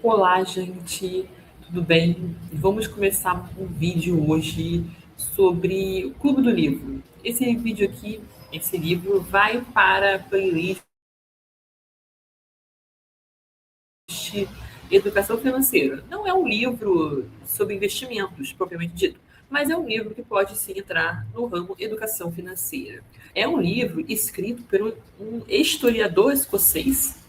Olá, gente, tudo bem? Vamos começar um vídeo hoje sobre o Clube do Livro. Esse vídeo aqui, esse livro, vai para a playlist Educação Financeira. Não é um livro sobre investimentos, propriamente dito, mas é um livro que pode sim entrar no ramo Educação Financeira. É um livro escrito por um historiador escocês.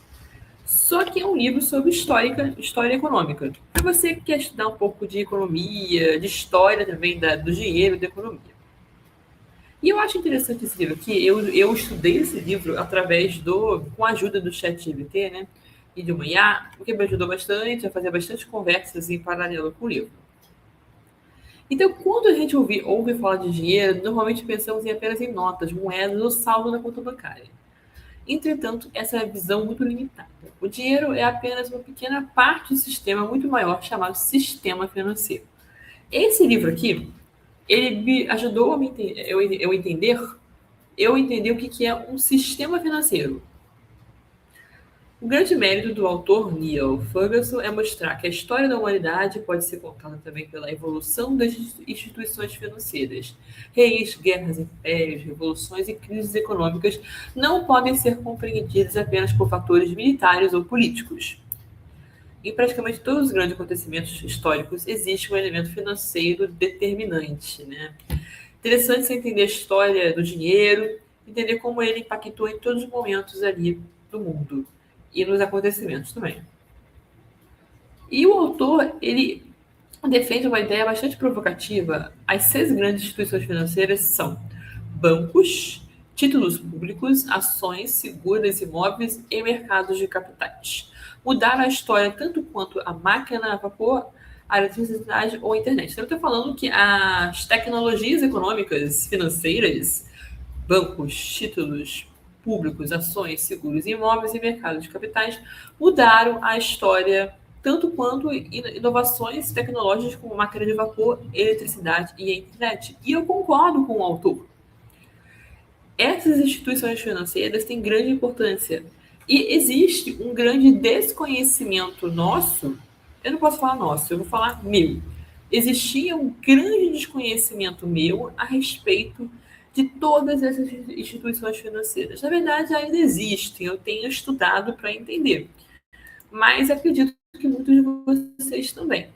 Só que é um livro sobre história econômica. Para você que quer estudar um pouco de economia, de história também do dinheiro e da economia. E eu acho interessante esse livro aqui. Eu estudei esse livro com a ajuda do ChatGPT, né? E de uma IA, o que me ajudou bastante a fazer bastante conversas em paralelo com o livro. Então, quando a gente ouve falar de dinheiro, normalmente pensamos apenas em notas, moedas ou saldo na conta bancária. Entretanto, essa é a visão muito limitada. O dinheiro é apenas uma pequena parte do sistema muito maior chamado sistema financeiro. Esse livro aqui, ele me ajudou a eu entender o que é um sistema financeiro. O grande mérito do autor Neil Ferguson é mostrar que a história da humanidade pode ser contada também pela evolução das instituições financeiras. Reis, guerras, impérios, revoluções e crises econômicas não podem ser compreendidas apenas por fatores militares ou políticos. Em praticamente todos os grandes acontecimentos históricos existe um elemento financeiro determinante, né? Interessante você entender a história do dinheiro, entender como ele impactou em todos os momentos ali do mundo e nos acontecimentos também. E o autor, ele defende uma ideia bastante provocativa. As 6 grandes instituições financeiras são bancos, títulos públicos, ações, seguros, imóveis e mercados de capitais. Mudaram a história tanto quanto a máquina a vapor, a eletricidade ou a internet. Então, eu estou falando que as tecnologias econômicas financeiras, bancos, títulos públicos, ações, seguros, imóveis e mercados de capitais mudaram a história tanto quanto inovações tecnológicas como máquina de vapor, eletricidade e a internet. E eu concordo com o autor. Essas instituições financeiras têm grande importância. E existe um grande desconhecimento nosso, eu não posso falar nosso, eu vou falar meu. Existia um grande desconhecimento meu a respeito de todas essas instituições financeiras. Na verdade, ainda existem, eu tenho estudado para entender. Mas acredito que muitos de vocês também.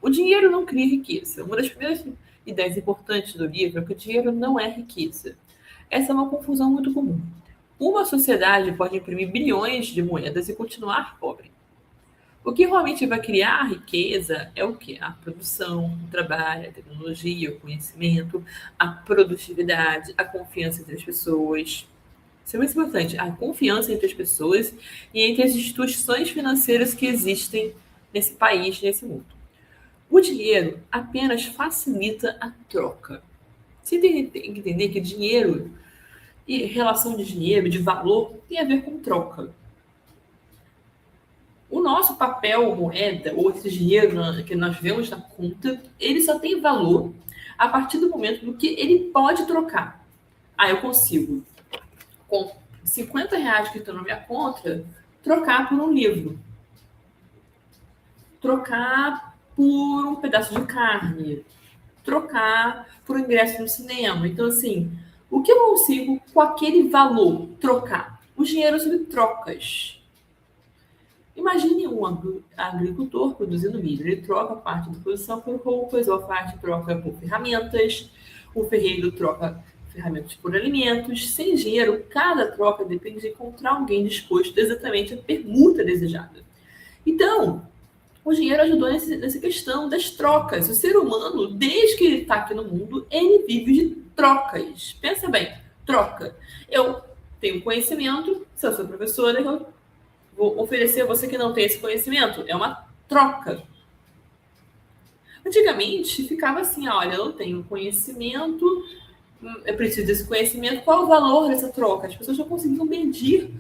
O dinheiro não cria riqueza. Uma das primeiras ideias importantes do livro é que o dinheiro não é riqueza. Essa é uma confusão muito comum. Uma sociedade pode imprimir bilhões de moedas e continuar pobre. O que realmente vai criar riqueza é o quê? A produção, o trabalho, a tecnologia, o conhecimento, a produtividade, a confiança entre as pessoas. Isso é muito importante. A confiança entre as pessoas e entre as instituições financeiras que existem nesse país, nesse mundo. O dinheiro apenas facilita a troca. Você tem que entender que dinheiro e relação de dinheiro, de valor, tem a ver com troca. O nosso papel, moeda, ou esse dinheiro que nós vemos na conta, ele só tem valor a partir do momento do que ele pode trocar. Eu consigo, com R$ 50 que estão na minha conta, trocar por um livro. Trocar por um pedaço de carne. Trocar por um ingresso no cinema. Então, assim, o que eu consigo com aquele valor trocar? O dinheiro sobre trocas. Imagine um agricultor produzindo milho. Ele troca parte da produção por roupas, ou a parte troca por ferramentas, o ferreiro troca ferramentas por alimentos. Sem dinheiro, cada troca depende de encontrar alguém disposto exatamente a permuta desejada. Então, o dinheiro ajudou nessa questão das trocas. O ser humano, desde que ele está aqui no mundo, ele vive de trocas. Pensa bem, troca. Eu tenho conhecimento, se eu sou professora, eu vou oferecer a você que não tem esse conhecimento. É uma troca. Antigamente, ficava assim, olha, eu não tenho conhecimento, eu preciso desse conhecimento, qual o valor dessa troca? As pessoas não conseguiam medir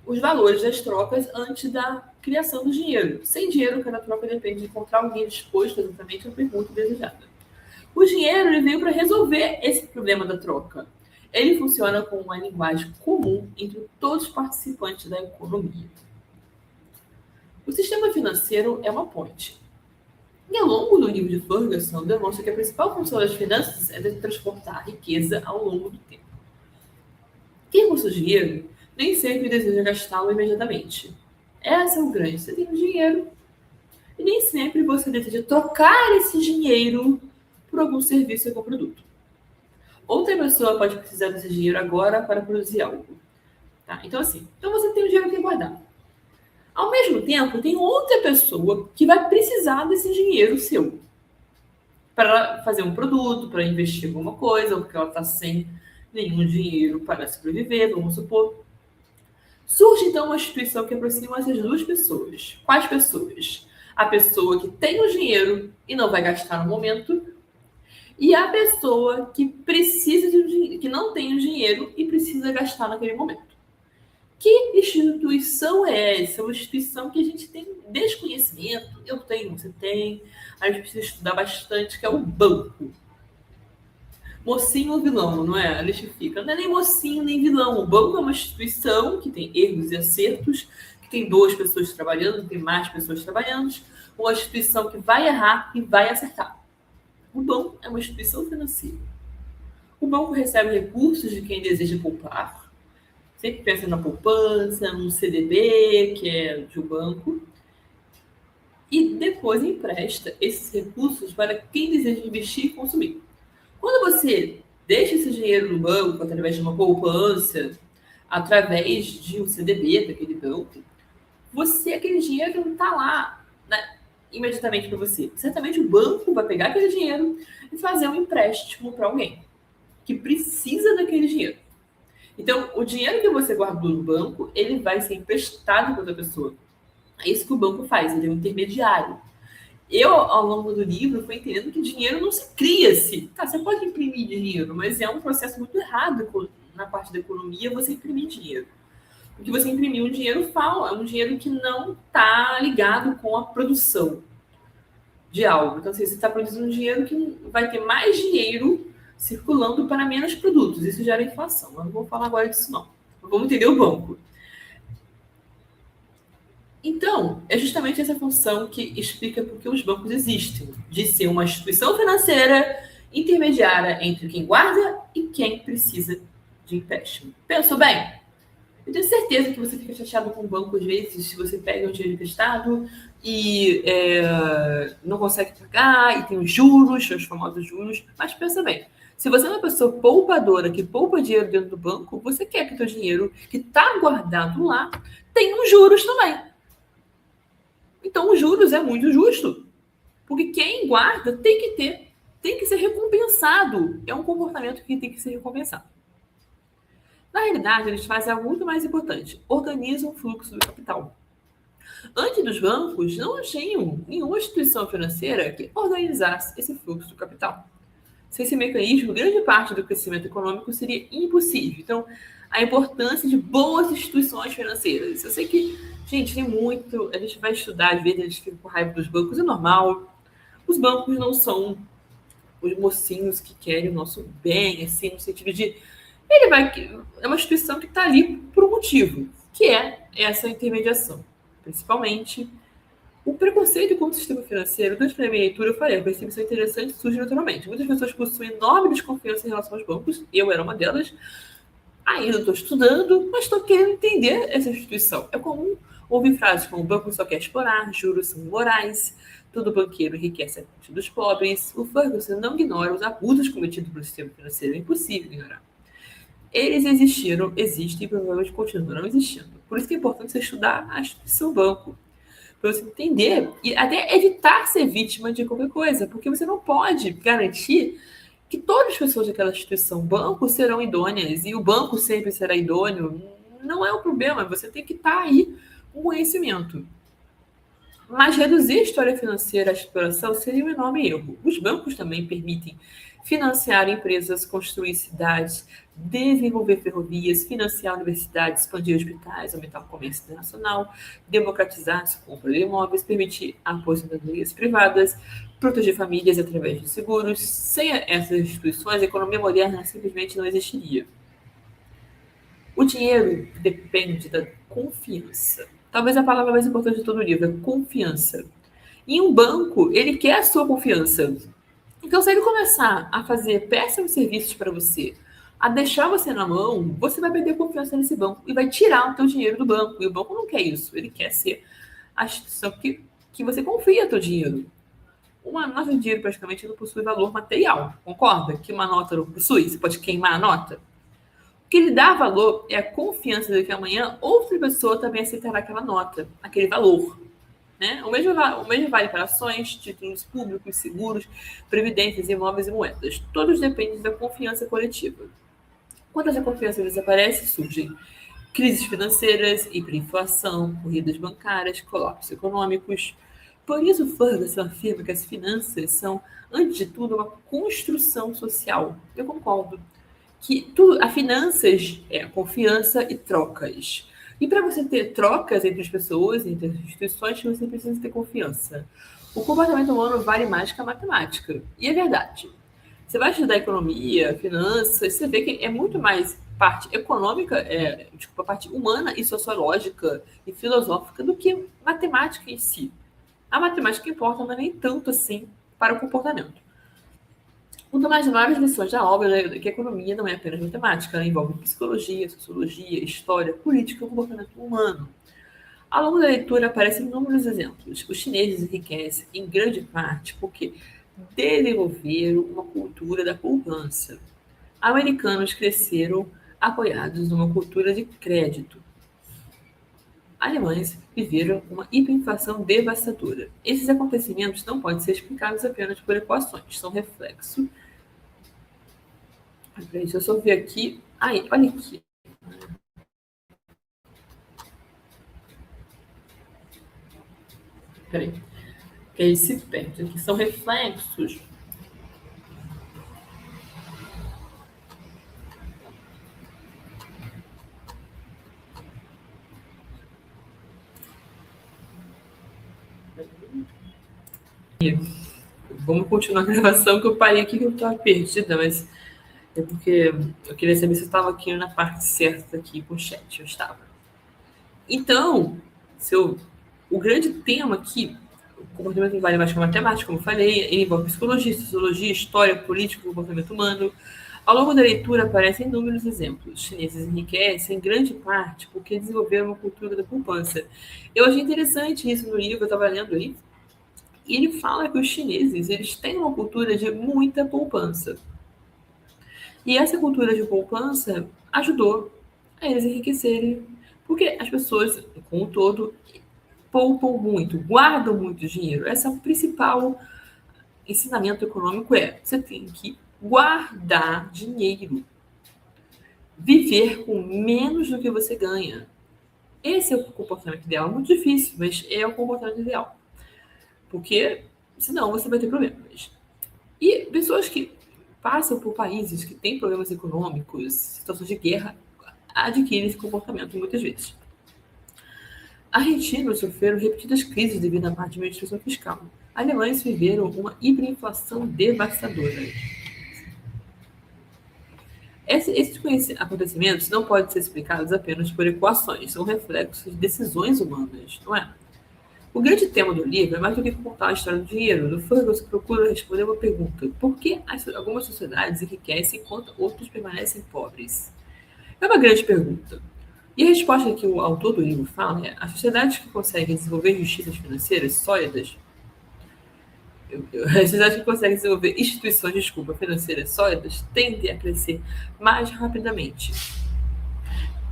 os valores das trocas antes da criação do dinheiro. Sem dinheiro, cada troca depende de encontrar alguém disposto exatamente à pergunta desejada. O dinheiro ele veio para resolver esse problema da troca. Ele funciona como uma linguagem comum entre todos os participantes da economia. O sistema financeiro é uma ponte. E ao longo do livro de Ferguson, demonstra que a principal função das finanças é de transportar a riqueza ao longo do tempo. Quem possui dinheiro nem sempre deseja gastá-lo imediatamente. Esse é o grande. Você tem o dinheiro e nem sempre você deseja trocar esse dinheiro por algum serviço ou algum produto. Outra pessoa pode precisar desse dinheiro agora para produzir algo. Tá? Então, assim, você tem o dinheiro que guardar. Ao mesmo tempo, tem outra pessoa que vai precisar desse dinheiro seu para fazer um produto, para investir em alguma coisa, ou porque ela está sem nenhum dinheiro para sobreviver, vamos supor. Surge então uma instituição que aproxima essas duas pessoas. Quais pessoas? A pessoa que tem o dinheiro e não vai gastar no momento, e a pessoa que precisa de dinheiro, que não tem o dinheiro e precisa gastar naquele momento. Que instituição é essa? Uma instituição que a gente tem desconhecimento, eu tenho, você tem, a gente precisa estudar bastante, que é o banco. Mocinho ou vilão, não é? A gente fica, não é nem mocinho nem vilão. O banco é uma instituição que tem erros e acertos, que tem 2 pessoas trabalhando, tem mais pessoas trabalhando, uma instituição que vai errar e vai acertar. O banco é uma instituição financeira. O banco recebe recursos de quem deseja poupar, sempre pensa na poupança, no CDB, que é de um banco, e depois empresta esses recursos para quem deseja investir e consumir. Quando você deixa esse dinheiro no banco, através de uma poupança, através de um CDB daquele banco, aquele dinheiro não está lá, né, imediatamente para você. Certamente o banco vai pegar aquele dinheiro e fazer um empréstimo para alguém que precisa daquele dinheiro. Então, o dinheiro que você guardou no banco, ele vai ser emprestado para outra pessoa. É isso que o banco faz, ele é um intermediário. Eu, ao longo do livro, fui entendendo que dinheiro não se cria-se. Tá, você pode imprimir dinheiro, mas é um processo muito errado na parte da economia você imprimir dinheiro. Porque você imprimir um dinheiro é um dinheiro que não está ligado com a produção de algo. Então, assim, você está produzindo um dinheiro que vai ter mais dinheiro circulando para menos produtos. Isso gera inflação. Eu não vou falar agora disso, não. Vamos entender o banco. Então, é justamente essa função que explica por que os bancos existem, de ser uma instituição financeira intermediária entre quem guarda e quem precisa de empréstimo. Pensou bem? Eu tenho certeza que você fica chateado com o banco às vezes, se você pega um dinheiro emprestado e não consegue pagar, e tem os juros, os famosos juros, mas pensa bem, se você é uma pessoa poupadora que poupa dinheiro dentro do banco, você quer que o seu dinheiro que está guardado lá tenha os juros também. Então, os juros é muito justo. Porque quem guarda tem que ser recompensado. É um comportamento que tem que ser recompensado. Na realidade, eles fazem algo muito mais importante. Organizam o fluxo do capital. Antes dos bancos, não tinham nenhuma instituição financeira que organizasse esse fluxo do capital. Sem esse mecanismo, grande parte do crescimento econômico seria impossível. Então, a importância de boas instituições financeiras. Eu sei que, gente, tem muito. A gente vai estudar, às vezes, a gente fica com raiva dos bancos, é normal. Os bancos não são os mocinhos que querem o nosso bem, assim, no sentido de. É uma instituição que está ali por um motivo, que é essa intermediação. Principalmente o preconceito contra o sistema financeiro, durante a minha leitura, eu falei, a percepção interessante surge naturalmente. Muitas pessoas possuem enorme desconfiança em relação aos bancos, eu era uma delas. Ainda estou estudando, mas estou querendo entender essa instituição. É comum ouvir frases como o banco só quer explorar, juros são imorais, todo banqueiro enriquece a custa dos pobres. O Ferguson não ignora os abusos cometidos pelo sistema financeiro, é impossível ignorar. Eles existiram, existem e provavelmente continuarão existindo. Por isso que é importante você estudar a instituição banco, para você entender e até evitar ser vítima de qualquer coisa, porque você não pode garantir que todas as pessoas daquela instituição banco serão idôneas e o banco sempre será idôneo. Não é o problema, você tem que estar aí com conhecimento. Mas reduzir a história financeira à exploração seria um enorme erro. Os bancos também permitem financiar empresas, construir cidades, desenvolver ferrovias, financiar universidades, expandir hospitais, aumentar o comércio internacional, democratizar a compra de imóveis, permitir aposentadorias privadas, proteger famílias através de seguros. Sem essas instituições, a economia moderna simplesmente não existiria. O dinheiro depende da confiança. Talvez a palavra mais importante de todo o livro é confiança. Em um banco, ele quer a sua confiança. Então, se ele começar a fazer péssimos serviços para você, a deixar você na mão, você vai perder confiança nesse banco e vai tirar o teu dinheiro do banco. E o banco não quer isso. Ele quer ser a instituição que você confia teu dinheiro. Uma nota de dinheiro praticamente não possui valor material. Concorda? Que uma nota não possui. Você pode queimar a nota. O que lhe dá valor é a confiança de que amanhã outra pessoa também aceitará aquela nota, aquele valor. Né? O mesmo vale para ações, títulos públicos, seguros, previdências, imóveis e moedas. Todos dependem da confiança coletiva. Quando essa confiança desaparece, surgem crises financeiras, hiperinflação, corridas bancárias, colapsos econômicos. Por isso, Ferguson afirma que as finanças são, antes de tudo, uma construção social. Eu concordo. Que tudo, a finanças é confiança e trocas. E para você ter trocas entre as pessoas, entre as instituições, você precisa ter confiança. O comportamento humano vale mais que a matemática. E é verdade. Você vai estudar economia, finanças, você vê que é muito mais parte econômica, parte humana e sociológica e filosófica do que matemática em si. A matemática importa, mas nem tanto assim para o comportamento. Uma das maiores lições da obra é que a economia não é apenas matemática, ela envolve psicologia, sociologia, história, política e comportamento humano. Ao longo da leitura aparecem inúmeros exemplos. Os chineses enriquecem em grande parte porque desenvolveram uma cultura da poupança. Americanos cresceram apoiados numa cultura de crédito. Alemães viveram uma hiperinflação devastadora. Esses acontecimentos não podem ser explicados apenas por equações, são reflexo. Deixa eu só ver aqui. Aí, olha aqui. Peraí. Que aí se perde. Aqui são reflexos. Vamos continuar a gravação, que eu parei aqui que eu estava perdida, mas é porque eu queria saber se eu estava aqui na parte certa aqui com o chat. Eu estava. Então, o grande tema aqui, o comportamento vale mais que a matemática, como eu falei, ele envolve psicologia, sociologia, história, política, comportamento humano. Ao longo da leitura aparecem inúmeros exemplos. Os chineses enriquecem em grande parte porque desenvolveram uma cultura da poupança. Eu achei interessante isso no livro, eu estava lendo aí, e ele fala que os chineses eles têm uma cultura de muita poupança. E essa cultura de poupança ajudou a eles enriquecerem, porque as pessoas, como um todo, poupam muito, guardam muito dinheiro. Esse é o principal ensinamento econômico, você tem que guardar dinheiro. Viver com menos do que você ganha. Esse é o comportamento ideal. É muito difícil, mas é o comportamento ideal. Porque senão você vai ter problemas. E pessoas que passam por países que têm problemas econômicos, situações de guerra, adquirem esse comportamento muitas vezes. Argentinos sofreram repetidas crises devido à má administração fiscal. Alemães viveram uma hiperinflação devastadora. Esses acontecimentos não podem ser explicados apenas por equações, são reflexos de decisões humanas, não é? O grande tema do livro é mais do que contar a história do dinheiro. No Ferguson procura responder uma pergunta: por que algumas sociedades enriquecem enquanto outras permanecem pobres? É uma grande pergunta. E a resposta que o autor do livro fala é: as sociedades que conseguem desenvolver justiças financeiras sólidas, as sociedades que conseguem desenvolver instituições, financeiras sólidas, tendem a crescer mais rapidamente.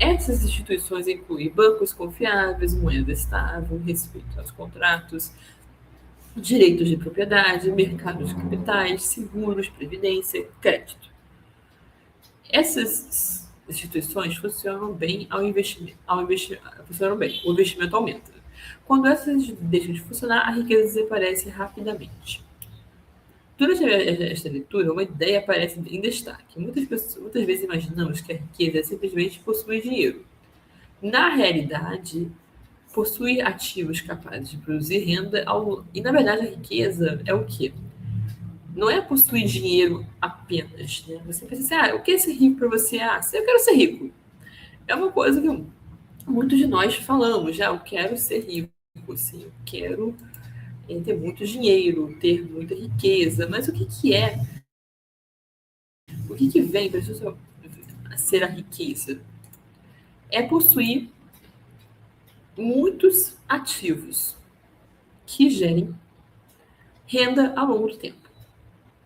Essas instituições incluem bancos confiáveis, moeda estável, respeito aos contratos, direitos de propriedade, mercados de capitais, seguros, previdência, crédito. Essas instituições funcionam bem o investimento aumenta. Quando essas deixam de funcionar, a riqueza desaparece rapidamente. Durante esta leitura, uma ideia aparece em destaque. Muitas vezes imaginamos que a riqueza é simplesmente possuir dinheiro. Na realidade, possuir ativos capazes de produzir renda, e na verdade a riqueza é o quê? Não é possuir dinheiro apenas, né? Você pensa assim, o que é ser rico para você? Eu quero ser rico. É uma coisa que muitos de nós falamos, eu quero ser rico, assim, eu quero ter muito dinheiro, ter muita riqueza, mas o que vem para ser a riqueza? É possuir muitos ativos que gerem renda ao longo do tempo.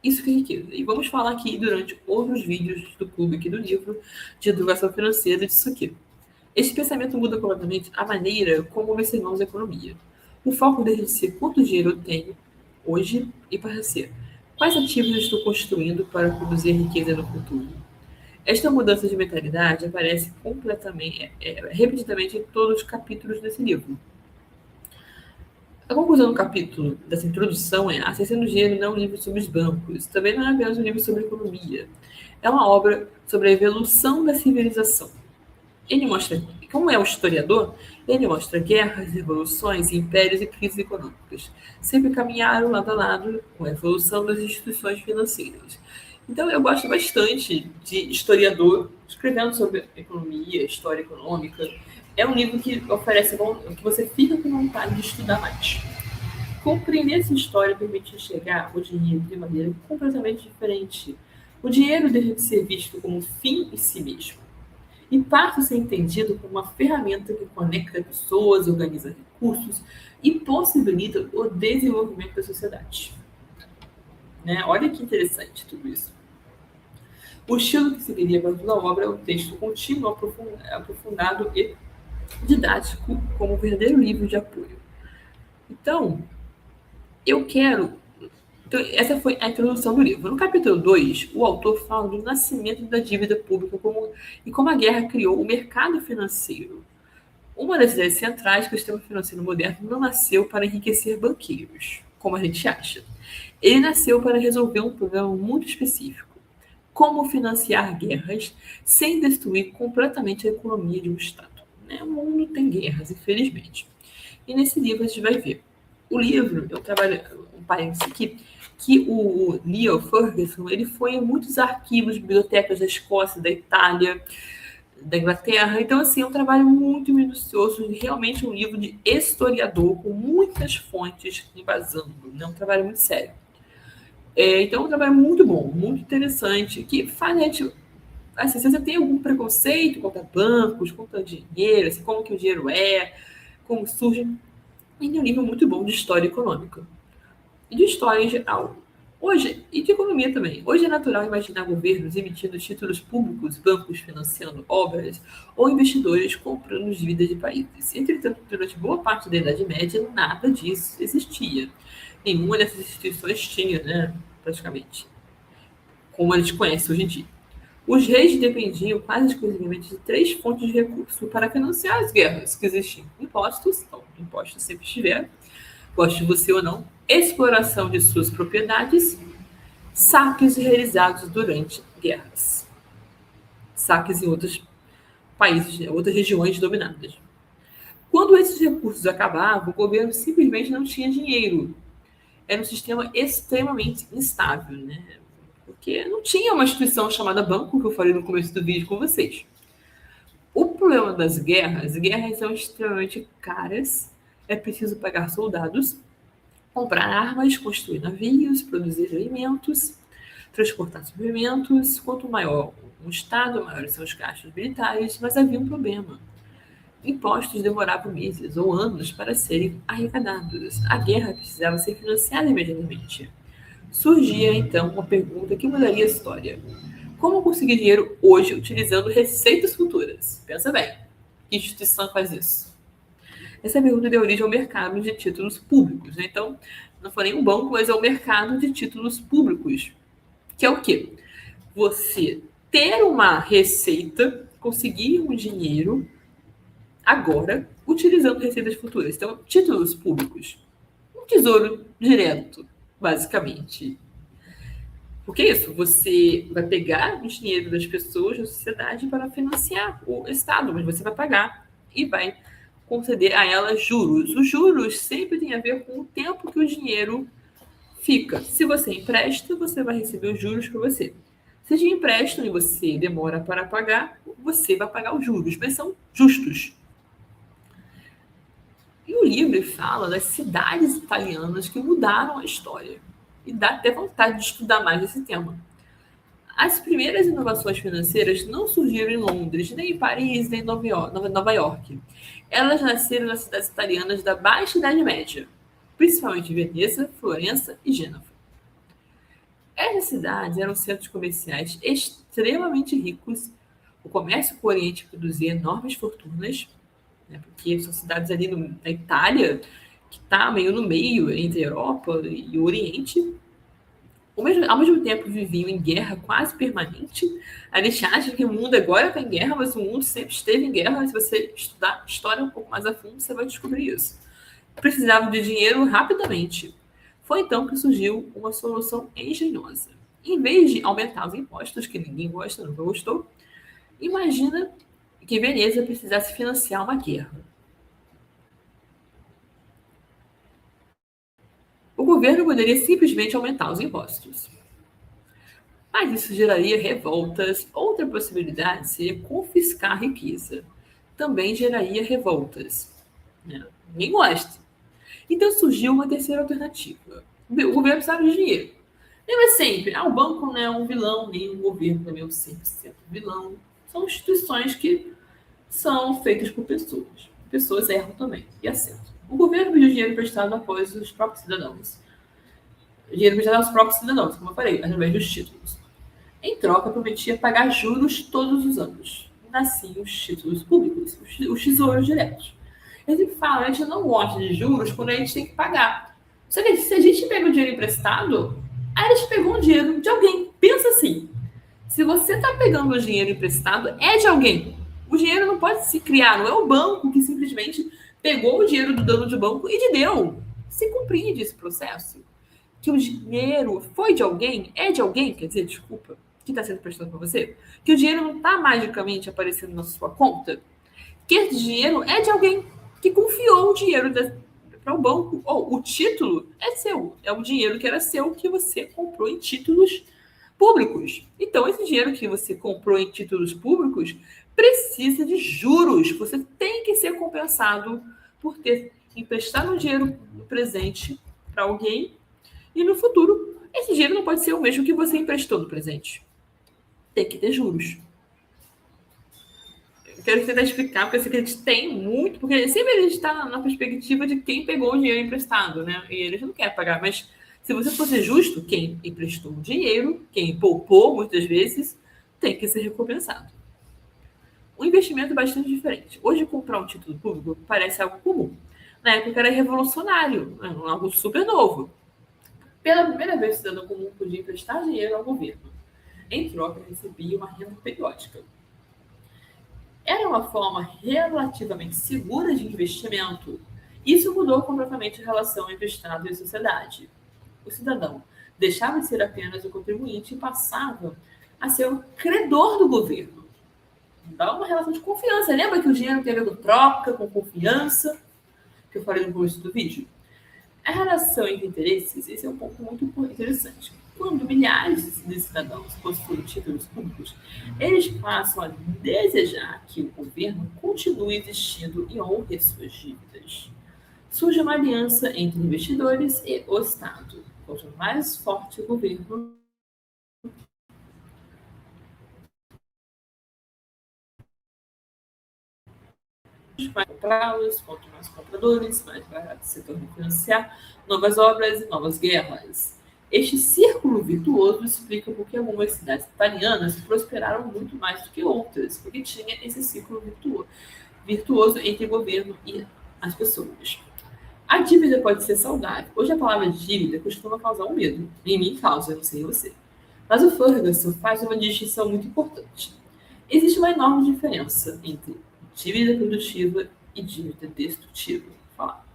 Isso que é riqueza. E vamos falar aqui durante outros vídeos do clube aqui do livro de educação financeira disso aqui. Esse pensamento muda completamente a maneira como observamos a economia. O foco deixa de ser quanto dinheiro eu tenho hoje e para ser quais ativos eu estou construindo para produzir riqueza no futuro. Esta mudança de mentalidade aparece repetidamente em todos os capítulos desse livro. A conclusão do capítulo dessa introdução é: A Ciência do Dinheiro não é um livro sobre os bancos, também não é apenas um livro sobre economia. É uma obra sobre a evolução da civilização. Ele mostra, como é o historiador, ele mostra guerras, revoluções, impérios e crises econômicas. Sempre caminharam lado a lado com a evolução das instituições financeiras. Então, eu gosto bastante de historiador escrevendo sobre economia, história econômica. É um livro que oferece que você fica com vontade de estudar mais. Compreender essa história permite enxergar o dinheiro de maneira completamente diferente. O dinheiro deixa de ser visto como um fim em si mesmo e passa a ser entendido como uma ferramenta que conecta pessoas, organiza recursos e possibilita o desenvolvimento da sociedade. Né? Olha que interessante tudo isso. O estilo que seguiria para toda a obra é um texto contínuo, aprofundado e didático, como um verdadeiro livro de apoio. Então, essa foi a introdução do livro. No capítulo 2, o autor fala do nascimento da dívida pública e como a guerra criou o mercado financeiro. Uma das ideias centrais que o sistema financeiro moderno não nasceu para enriquecer banqueiros, como a gente acha. Ele nasceu para resolver um problema muito específico: como financiar guerras sem destruir completamente a economia de um Estado. O mundo tem guerras, infelizmente. E nesse livro a gente vai ver. O livro, eu trabalho, um parênteses aqui, que o Niall Ferguson, ele foi em muitos arquivos, bibliotecas da Escócia, da Itália, da Inglaterra. Então, assim, é um trabalho muito minucioso, realmente um livro de historiador, com muitas fontes embasando, né? Um trabalho muito sério. Então, é um trabalho muito bom, muito interessante, que faz a gente... Assim, se você tem algum preconceito contra bancos, contra dinheiro, assim, como que o dinheiro como surge, ele é um livro muito bom de história econômica. E de história em geral. Hoje, e de economia também. Hoje é natural imaginar governos emitindo títulos públicos, bancos financiando obras ou investidores comprando dívidas de países. Entretanto, durante boa parte da Idade Média, nada disso existia. Nenhuma dessas instituições tinha, né, praticamente, como a gente conhece hoje em dia. Os reis dependiam quase exclusivamente de 3 fontes de recurso para financiar as guerras que existiam. Impostos, então, impostos sempre estiveram, goste você ou não, exploração de suas propriedades, saques realizados durante guerras. Saques em outros países, outras regiões dominadas. Quando esses recursos acabavam, o governo simplesmente não tinha dinheiro. Era um sistema extremamente instável, né? Porque não tinha uma instituição chamada banco, que eu falei no começo do vídeo com vocês. O problema das guerras são extremamente caras, é preciso pagar soldados, comprar armas, construir navios, produzir alimentos, transportar suprimentos. Quanto maior um Estado, maiores são os gastos militares, mas havia um problema. Impostos demoravam meses ou anos para serem arrecadados. A guerra precisava ser financiada imediatamente. Surgia, então, uma pergunta que mudaria a história: como conseguir dinheiro hoje utilizando receitas futuras? Pensa bem, que instituição faz isso? Essa pergunta deu origem ao mercado de títulos públicos. Né? Então, não foi nem um banco, mas é o mercado de títulos públicos, que é o quê? Você ter uma receita, conseguir um dinheiro agora, utilizando receitas futuras. Então, títulos públicos. Um tesouro direto, basicamente. Porque é isso, você vai pegar o dinheiro das pessoas da sociedade para financiar o Estado, mas você vai pagar e vai conceder a elas juros. Os juros sempre têm a ver com o tempo que o dinheiro fica. Se você empresta, você vai receber os juros para você. Se te emprestam e você demora para pagar, você vai pagar os juros, mas são justos. E o livro fala das cidades italianas que mudaram a história. E dá até vontade de estudar mais esse tema. As primeiras inovações financeiras não surgiram em Londres, nem em Paris, nem em Nova York. Elas nasceram nas cidades italianas da Baixa Idade Média, principalmente Veneza, Florença e Gênova. Essas cidades eram centros comerciais extremamente ricos. O comércio com o Oriente produzia enormes fortunas, né, porque são cidades ali na Itália, que está meio no meio entre a Europa e o Oriente. Ao mesmo tempo viviam em guerra quase permanente. A gente acha que o mundo agora está em guerra, mas o mundo sempre esteve em guerra. Se você estudar história um pouco mais a fundo, você vai descobrir isso. Precisavam de dinheiro rapidamente. Foi então que surgiu uma solução engenhosa. Em vez de aumentar os impostos, que ninguém gosta, nunca gostou, imagina que Veneza precisasse financiar uma guerra. O governo poderia simplesmente aumentar os impostos. Mas isso geraria revoltas. Outra possibilidade seria confiscar a riqueza. Também geraria revoltas, né? Ninguém gosta. Então surgiu uma terceira alternativa. O governo precisava de dinheiro. Lembra sempre, o banco não é um vilão, nem o governo também é um 100% vilão. São instituições que são feitas por pessoas. Pessoas erram também e acertam. O governo pediu dinheiro emprestado após os próprios cidadãos. Dinheiro emprestado aos próprios cidadãos, como eu falei, através dos títulos. Em troca, prometia pagar juros todos os anos. Nasciam os títulos públicos, os tesouros diretos. Eu sempre falo, a gente não gosta de juros quando a gente tem que pagar. Só que se a gente pega o dinheiro emprestado, aí a gente pegou o dinheiro de alguém. Pensa assim, se você está pegando o dinheiro emprestado, é de alguém. O dinheiro não pode se criar, não é o banco que simplesmente pegou o dinheiro do dono de banco e te deu. Se compreende esse processo? Que o dinheiro foi de alguém, é de alguém, quer dizer, desculpa, que está sendo prestado para você, que o dinheiro não está magicamente aparecendo na sua conta, que esse dinheiro é de alguém que confiou o dinheiro para o banco, ou o título é seu, é o dinheiro que era seu que você comprou em títulos públicos. Então, esse dinheiro que você comprou em títulos públicos precisa de juros. Você tem que ser compensado por ter emprestado um dinheiro no presente para alguém e no futuro esse dinheiro não pode ser o mesmo que você emprestou no presente. Tem que ter juros. Eu quero tentar explicar, porque eu sei que a gente tem muito, porque sempre a gente está na perspectiva de quem pegou o dinheiro emprestado, né? E eles não querem pagar, mas se você for ser justo, quem emprestou o dinheiro, quem poupou muitas vezes, tem que ser recompensado. Um investimento bastante diferente. Hoje, comprar um título público parece algo comum. Na época era revolucionário, algo super novo. Pela primeira vez, o cidadão comum podia emprestar dinheiro ao governo. Em troca, recebia uma renda periódica. Era uma forma relativamente segura de investimento. Isso mudou completamente a relação entre Estado e sociedade. O cidadão deixava de ser apenas o contribuinte e passava a ser o credor do governo. Dá uma relação de confiança. Lembra que o dinheiro tem a ver com troca, com confiança? Que eu falei no começo do vídeo? A relação entre interesses, esse é um ponto muito interessante. Quando milhares de cidadãos possuem títulos públicos, eles passam a desejar que o governo continue existindo e honre suas dívidas. Surge uma aliança entre investidores e o Estado. Quanto mais forte o governo, mais comprá-los, quanto mais compradores, mais barato se torna financiar novas obras e novas guerras. Este círculo virtuoso explica por que algumas cidades italianas prosperaram muito mais do que outras, porque tinha esse círculo virtuoso entre o governo e as pessoas. A dívida pode ser saudável. Hoje a palavra dívida costuma causar um medo. Em mim causa, não sei você. Mas o Ferguson faz uma distinção muito importante. Existe uma enorme diferença entre dívida produtiva e dívida destrutiva. Vou falar.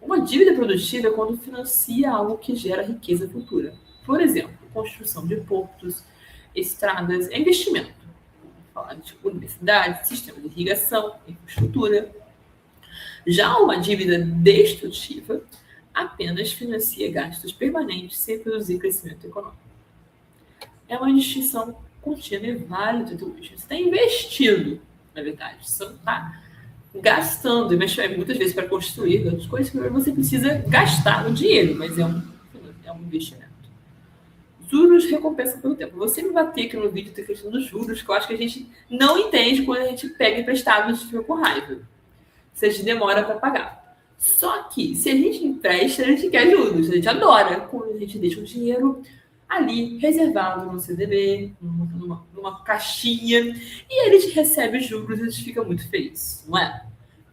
Uma dívida produtiva é quando financia algo que gera riqueza futura. Por exemplo, construção de portos, estradas, é investimento. Vamos falar de universidade, sistema de irrigação, infraestrutura. Já uma dívida destrutiva apenas financia gastos permanentes sem produzir crescimento econômico. É uma distinção contínua e válida até hoje. Você está investindo, na verdade. Você não está gastando, mas muitas vezes para construir outras coisas, você precisa gastar o dinheiro, mas é um investimento. Juros recompensa pelo tempo. Você me bater aqui no vídeo da questão dos juros, que eu acho que a gente não entende quando a gente pega emprestado e fica com raiva. Se a gente demora para pagar. Só que, se a gente empresta, a gente quer juros. A gente adora quando a gente deixa o dinheiro ali, reservado no CDB, numa caixinha, e eles recebem juros e a gente fica muito feliz, não é?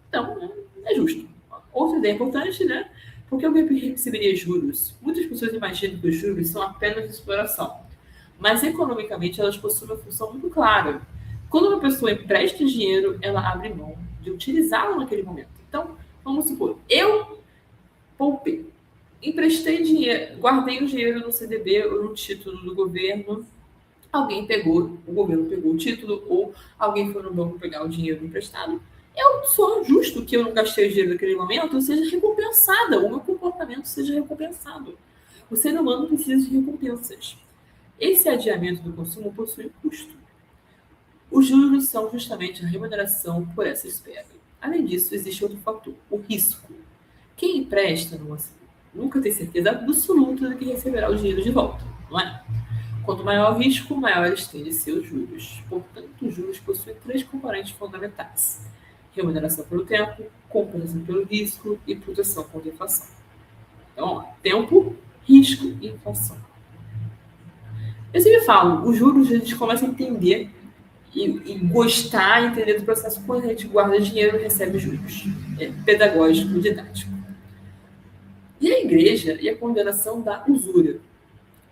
Então, é justo. Outra ideia importante, né? Porque alguém receberia juros? Muitas pessoas imaginam que os juros são apenas exploração, mas economicamente elas possuem uma função muito clara. Quando uma pessoa empresta dinheiro, ela abre mão de utilizá-lo naquele momento. Então, vamos supor, eu poupei, emprestei dinheiro, guardei o dinheiro no CDB ou no título do governo, alguém pegou, o governo pegou o título ou alguém foi no banco pegar o dinheiro emprestado. Eu sou justo que eu não gastei o dinheiro naquele momento, seja recompensada, o meu comportamento seja recompensado. O ser humano precisa de recompensas. Esse adiamento do consumo possui custo. Os juros são justamente a remuneração por essa espera. Além disso, existe outro fator, o risco. Quem empresta nunca tem certeza absoluta de que receberá o dinheiro de volta, não é? Quanto maior o risco, maiores tendem a ser os juros. Portanto, os juros possuem 3 componentes fundamentais: remuneração pelo tempo, compensação pelo risco e proteção contra a inflação. Então, tempo, risco e inflação. Eu sempre falo, os juros a gente começa a entender e gostar, entender do processo quando a gente guarda dinheiro e recebe juros. É pedagógico, didático. E a igreja e a condenação da usura.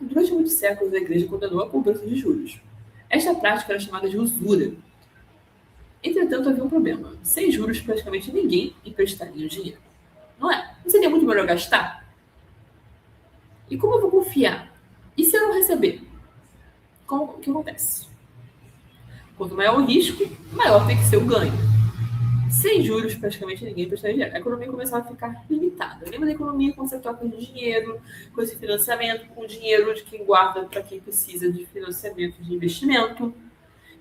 Durante muitos séculos, a igreja condenou a cobrança de juros. Esta prática era chamada de usura. Entretanto, havia um problema. Sem juros, praticamente ninguém emprestaria o dinheiro. Não é? Não seria muito melhor gastar? E como eu vou confiar? E se eu não receber? O que acontece? Quanto maior o risco, maior tem que ser o ganho. Sem juros, praticamente ninguém emprestaria dinheiro. A economia começava a ficar limitada. Lembra da economia quando você troca de dinheiro, com esse financiamento, com o dinheiro de quem guarda para quem precisa de financiamento de investimento,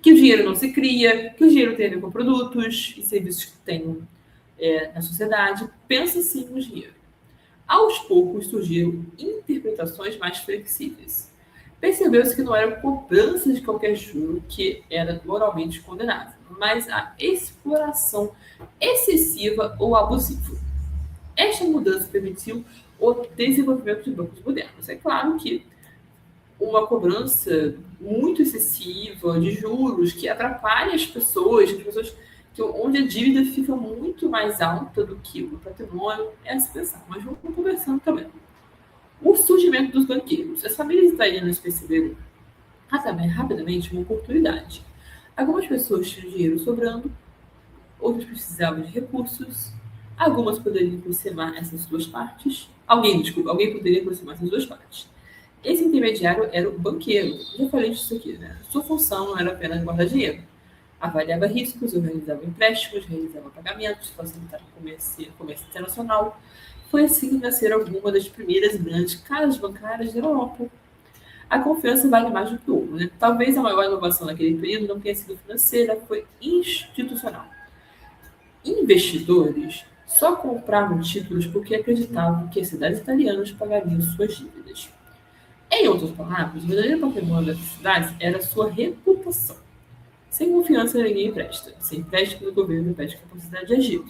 que o dinheiro não se cria, que o dinheiro tem a ver com produtos e serviços que tem na sociedade. Pensa sim no dinheiro. Aos poucos surgiram interpretações mais flexíveis. Percebeu-se que não era cobrança de qualquer juro que era moralmente condenável, mas a exploração excessiva ou abusiva. Esta mudança permitiu o desenvolvimento de bancos modernos. É claro que uma cobrança muito excessiva de juros que atrapalha as pessoas onde a dívida fica muito mais alta do que o patrimônio, é a expressão. Mas vamos conversando também. O surgimento dos banqueiros. As famílias italianas perceberam rapidamente uma oportunidade. Algumas pessoas tinham dinheiro sobrando, outras precisavam de recursos, algumas poderiam aproximar essas duas partes. Alguém poderia aproximar essas duas partes. Esse intermediário era o banqueiro. Já falei disso aqui, né? Sua função não era apenas guardar dinheiro. Avaliava riscos, organizava empréstimos, realizava pagamentos, facilitava o comércio internacional. Foi assim que nasceram algumas das primeiras grandes casas bancárias da Europa. A confiança vale mais do que o ouro, né? Talvez a maior inovação naquele período não tenha sido financeira, foi institucional. Investidores só compravam títulos porque acreditavam que as cidades italianas pagariam suas dívidas. Em outras palavras, o verdadeiro patrimônio das cidades era a sua reputação. Sem confiança, ninguém empresta. Sem empréstimo, o governo perde capacidade de agir.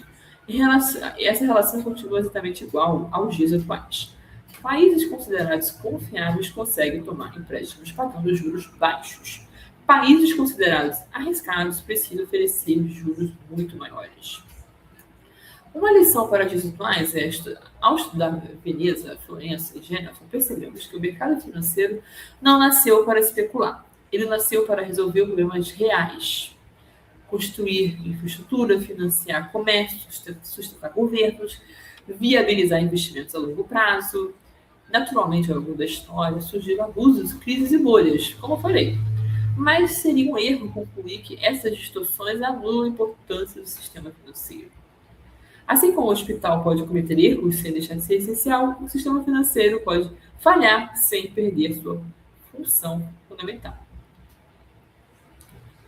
Essa relação continua exatamente igual aos dias atuais. Países considerados confiáveis conseguem tomar empréstimos pagando juros baixos. Países considerados arriscados precisam oferecer juros muito maiores. Uma lição para dias atuais é esta. Ao estudar Veneza, Florença e Gênova, percebemos que o mercado financeiro não nasceu para especular. Ele nasceu para resolver problemas reais. Construir infraestrutura, financiar comércio, sustentar governos, viabilizar investimentos a longo prazo. Naturalmente, ao longo da história, surgiram abusos, crises e bolhas, como eu falei. Mas seria um erro concluir que essas distorções anulam a importância do sistema financeiro. Assim como o hospital pode cometer erros sem deixar de ser essencial, o sistema financeiro pode falhar sem perder a sua função fundamental.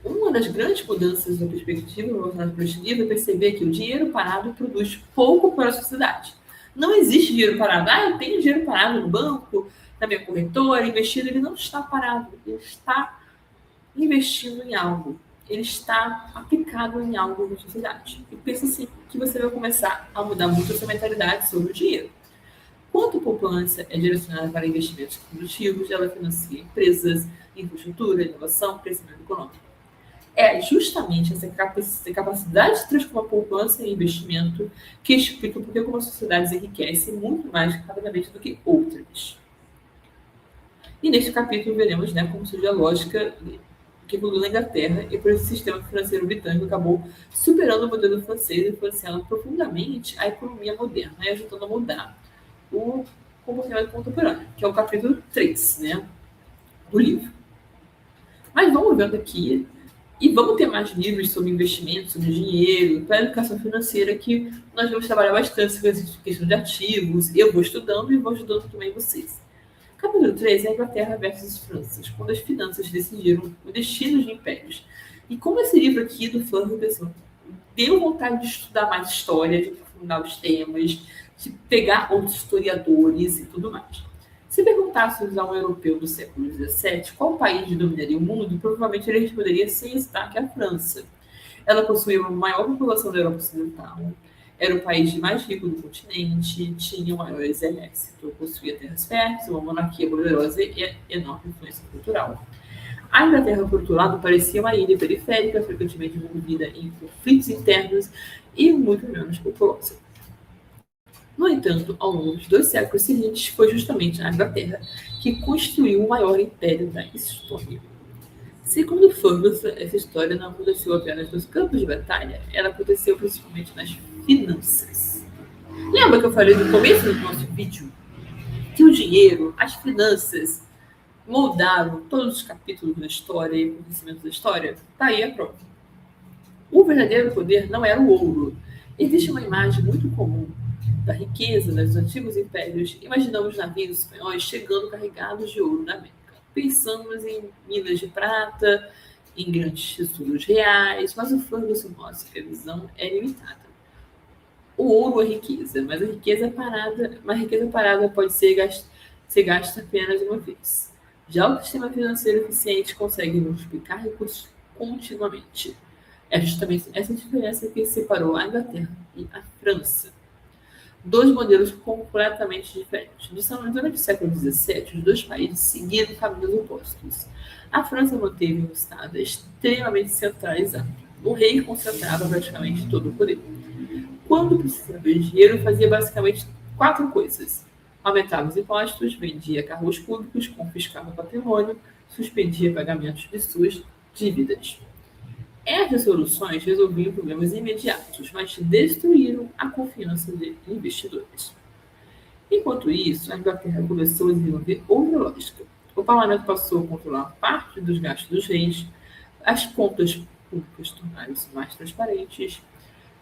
Uma das grandes mudanças da perspectiva voltada para este livro é perceber que o dinheiro parado produz pouco para a sociedade. Não existe dinheiro parado. Eu tenho dinheiro parado no banco, na minha corretora, investido. Ele não está parado. Ele está investindo em algo. Ele está aplicado em algo na sociedade. E pensa assim, que você vai começar a mudar muito a sua mentalidade sobre o dinheiro. Quanto a poupança é direcionada para investimentos produtivos, ela financia empresas, infraestrutura, inovação, crescimento econômico. É justamente essa capacidade de transformar poupança em investimento que explica por que algumas sociedades enriquecem muito mais rapidamente do que outras. E neste capítulo veremos como surge a lógica que evoluiu na Inglaterra e por esse sistema financeiro britânico acabou superando o modelo francês e influenciando profundamente a economia moderna e ajudando a mudar o comportamento contemporâneo, que é o capítulo 3 do livro. Mas vamos vendo aqui, e vamos ter mais livros sobre investimentos, sobre dinheiro, para educação financeira, que nós vamos trabalhar bastante sobre essa questão de ativos. Eu vou estudando e vou ajudando também vocês. Capítulo 3 é a Inglaterra versus França, quando as finanças decidiram o destino de impérios. E como esse livro aqui do Ferguson deu vontade de estudar mais história, de aprofundar os temas, de pegar outros historiadores e tudo mais. Se perguntássemos a um europeu do século XVII qual país dominaria o mundo, provavelmente ele responderia sem hesitar que a França. Ela possuía a maior população da Europa Ocidental, era o país mais rico do continente, tinha o maior exército, possuía terras férteis, uma monarquia poderosa e enorme influência cultural. A Inglaterra, por outro lado, parecia uma ilha periférica, frequentemente envolvida em conflitos internos e muito menos populosa. No entanto, ao longo dos 2 séculos seguintes, foi justamente a Inglaterra que construiu o maior império da história. Segundo Ferguson, essa história não aconteceu apenas nos campos de batalha, ela aconteceu principalmente nas finanças. Lembra que eu falei no começo do nosso vídeo que o dinheiro, as finanças, moldaram todos os capítulos da história e acontecimentos da história? Está aí a prova. O verdadeiro poder não era o ouro. Existe uma imagem muito comum da riqueza dos antigos impérios. Imaginamos navios espanhóis chegando carregados de ouro na América. Pensamos em minas de prata, em grandes tesouros reais, mas o Ferguson mostra que a visão é limitada. O ouro é riqueza, mas a riqueza parada pode ser gasta apenas uma vez. Já o sistema financeiro eficiente consegue multiplicar recursos continuamente. É justamente essa diferença que separou a Inglaterra e a França. 2 modelos completamente diferentes. Durante o século XVII, os 2 países seguiram caminhos opostos. A França manteve um Estado extremamente centralizado. O rei concentrava praticamente todo o poder. Quando precisava de dinheiro, fazia basicamente 4 coisas. Aumentava os impostos, vendia carros públicos, confiscava patrimônio, suspendia pagamentos de suas dívidas. Essas soluções resolviam problemas imediatos, mas destruíram a confiança de investidores. Enquanto isso, a Inglaterra começou a desenvolver outra lógica. O parlamento passou a controlar parte dos gastos dos reis, as contas públicas tornaram-se mais transparentes,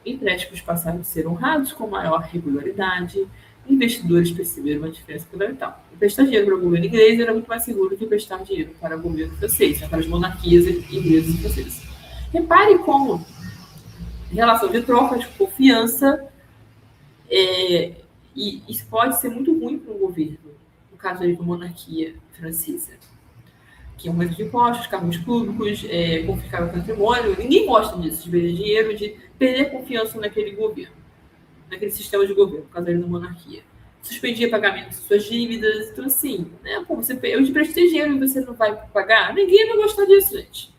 empréstimos passaram a ser honrados com maior regularidade, investidores perceberam uma diferença fundamental. Emprestar dinheiro para o governo inglês era muito mais seguro do que emprestar dinheiro para o governo francês, para as monarquias inglesas e francesas. Repare como relação de troca, de confiança, e isso pode ser muito ruim para o governo, no caso da monarquia francesa, que é aumento de impostos, cargos públicos, confiscar o patrimônio. Ninguém gosta disso, de perder dinheiro, de perder confiança naquele governo, naquele sistema de governo, no caso da monarquia. Suspendia pagamento de suas dívidas, então assim, eu te prestei dinheiro e você não vai pagar? Ninguém vai gostar disso, gente.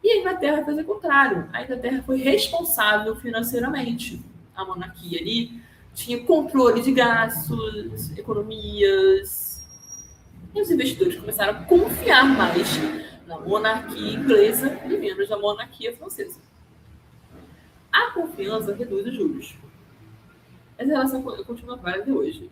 E a Inglaterra fez o contrário. A Inglaterra foi responsável financeiramente. A monarquia ali tinha controle de gastos, economias. E os investidores começaram a confiar mais na monarquia inglesa e menos na monarquia francesa. A confiança reduz os juros. Essa relação continua válida hoje.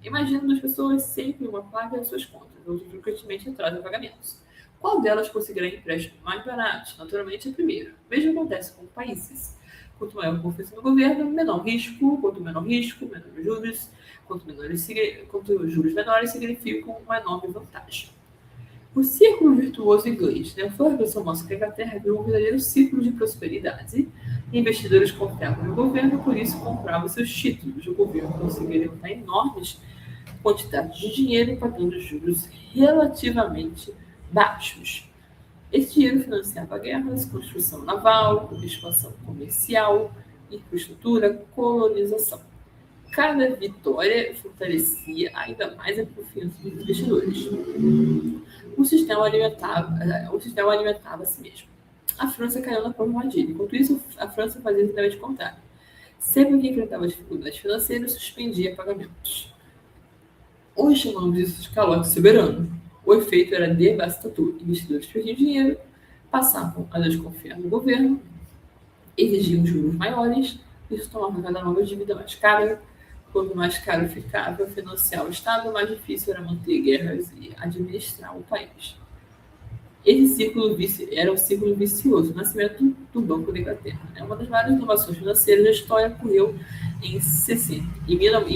Imagina 2 pessoas sempre uma placa nas suas contas, outras frequentemente atrasam pagamentos. Qual delas conseguirá empréstimo mais barato? Naturalmente, a primeira. O mesmo acontece com países. Quanto maior a confiança no governo, menor risco. Quanto menor risco, menor juros. Quanto os juros menores significam uma enorme vantagem. O círculo virtuoso inglês, né? Ferguson mostra que a Inglaterra viu um verdadeiro ciclo de prosperidade. Investidores confiavam no governo, por isso compravam seus títulos. O governo conseguiu levantar enormes quantidades de dinheiro pagando juros relativamente baixos. Esse dinheiro financiava guerras, construção naval, expansão comercial, infraestrutura, colonização. Cada vitória fortalecia ainda mais a confiança dos investidores. O sistema alimentava a si mesmo. A França caiu na própria armadilha. Enquanto isso, a França fazia exatamente o contrário. Sempre que enfrentava dificuldades financeiras, suspendia pagamentos. Hoje chamamos isso de calote soberano. O efeito era devastador. Investidores perdiam dinheiro, passavam a desconfiar no governo, exigiam juros maiores, isso tomava cada nova dívida mais cara. Quanto mais caro ficava financiar o Estado, mais difícil era manter guerras e administrar o país. Esse era um ciclo vicioso, o nascimento do Banco da Inglaterra. Uma das várias inovações financeiras da história ocorreu em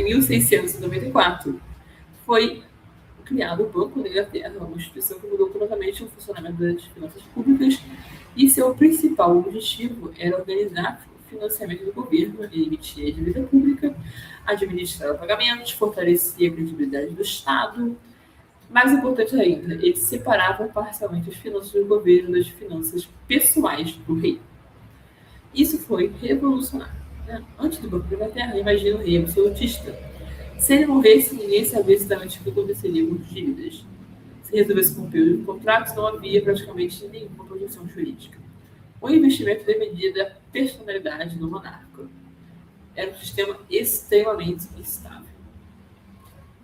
1694. Foi criado o Banco da Inglaterra, uma instituição que mudou completamente o funcionamento das finanças públicas, e seu principal objetivo era organizar o financiamento do governo. Ele emitia a dívida pública, administrava pagamentos, fortalecia a credibilidade do Estado. Mais importante ainda, ele separava parcialmente as finanças do governo das finanças pessoais do rei. Isso foi revolucionário. Antes do Banco da Inglaterra, imagina o rei absolutista. Se ele morresse, ninguém sabia exatamente o que aconteceria com as dívidas. Se resolvesse cumprir os contratos, não havia praticamente nenhuma proteção jurídica. O investimento dependia da personalidade do monarca. Era um sistema extremamente instável.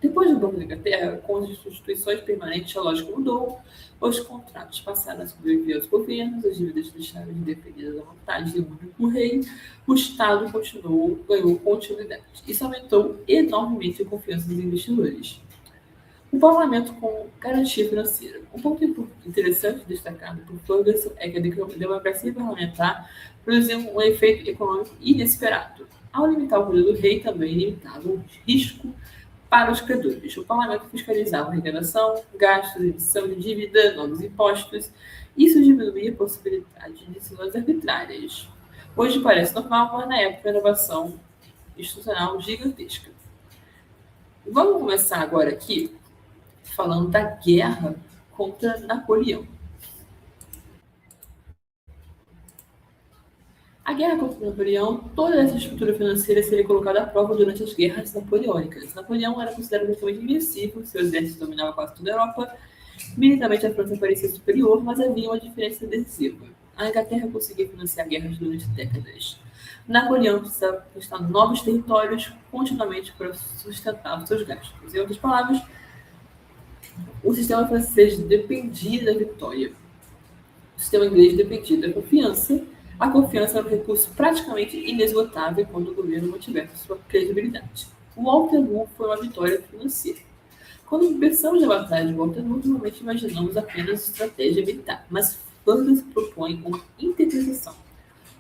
Depois do Banco da Inglaterra, com as instituições permanentes, a lógica mudou. Os contratos passaram a sobreviver aos governos, as dívidas deixaram de depender da vontade do único rei, o Estado ganhou continuidade. Isso aumentou enormemente a confiança dos investidores. O parlamento com garantia financeira. Um ponto interessante destacado por Ferguson é que a democracia parlamentar produziu um efeito econômico inesperado. Ao limitar o poder do rei, também limitava o risco para os credores. O parlamento fiscalizava a arrecadação, gastos, emissão de dívida, novos impostos. Isso diminuía a possibilidade de decisões arbitrárias. Hoje parece normal, mas na época a inovação institucional gigantesca. Vamos começar agora aqui falando da guerra contra Napoleão. A guerra contra Napoleão, toda essa estrutura financeira seria colocada à prova durante as guerras napoleônicas. Napoleão era considerado praticamente invencível, seu exército dominava quase toda a Europa. Militarmente, a França parecia superior, mas havia uma diferença decisiva. A Inglaterra conseguia financiar guerras durante décadas. Napoleão precisava conquistar novos territórios continuamente para sustentar os seus gastos. Em outras palavras, o sistema francês dependia da vitória. O sistema inglês dependia da confiança. A confiança era um recurso praticamente inesgotável quando o governo mantivesse sua credibilidade. O Waterloo foi uma vitória financeira. Quando pensamos na Batalha de Waterloo, normalmente imaginamos apenas estratégia militar, mas Ferguson propõe uma interpretação.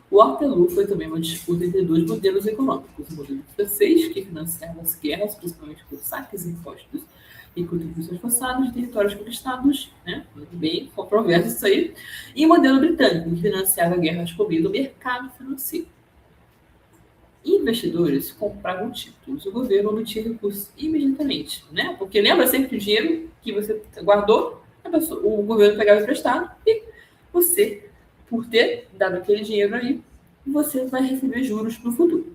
Waterloo foi também uma disputa entre dois modelos econômicos: o modelo francês, que financiava as guerras principalmente por saques e impostos e contribuições forçadas de territórios conquistados, bem controverso isso aí, e o modelo britânico, que financiava guerras por meio do mercado financeiro. Investidores compravam títulos, o governo obtinha recursos imediatamente, porque lembra sempre que o dinheiro que você guardou, o governo pegava emprestado e você, por ter dado aquele dinheiro aí, você vai receber juros no futuro.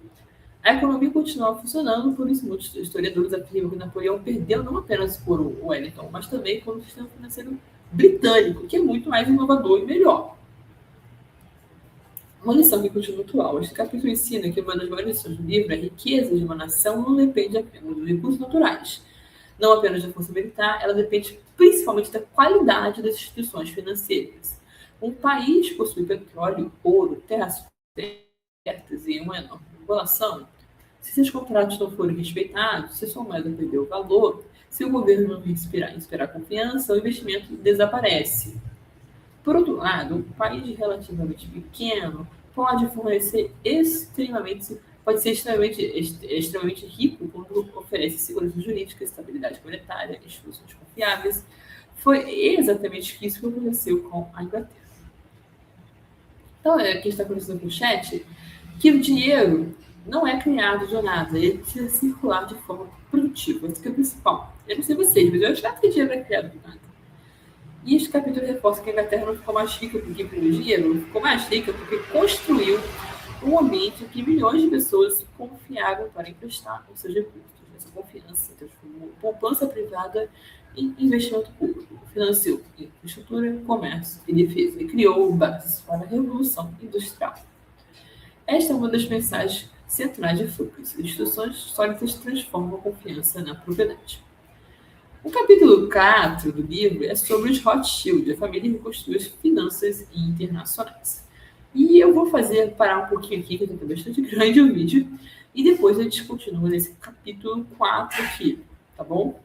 A economia continuava funcionando, por isso muitos historiadores afirmam que Napoleão perdeu não apenas por Wellington, mas também por um sistema financeiro britânico, que é muito mais inovador e melhor. Uma lição que continua atual. Este capítulo ensina que uma das maiores lições do livro é a riqueza de uma nação não depende apenas dos recursos naturais, não apenas da força militar, ela depende principalmente da qualidade das instituições financeiras. Um país possui petróleo, ouro, terras férteis e uma enorme população. Se seus contratos não forem respeitados, se sua moeda perder o valor, se o governo não inspirar confiança, o investimento desaparece. Por outro lado, um país relativamente pequeno pode ser extremamente rico quando oferece segurança jurídica, estabilidade monetária, instituições confiáveis, Foi exatamente isso que aconteceu com a Inglaterra. Então, aqui está acontecendo no chat que o dinheiro não é criado do nada, ele precisa circular de forma produtiva. Isso que é o principal. Eu não sei vocês, mas eu acho que dinheiro é criado do nada. E este capítulo reforça que a Inglaterra não ficou mais rica porque imprimiu dinheiro, ficou mais rica porque construiu um ambiente em que milhões de pessoas confiaram para emprestar os seus recursos. Essa confiança transformou poupança privada em investimento público, financiou infraestrutura, comércio e defesa e criou bases para a Revolução Industrial. Esta é uma das mensagens centrais de Foucault. Instituições sólidas transformam a confiança na propriedade. O capítulo 4 do livro é sobre os Rothschild, a família que construiu as finanças internacionais. E eu vou parar um pouquinho aqui, que está bastante grande o vídeo, e depois a gente continua nesse capítulo 4 aqui, tá bom?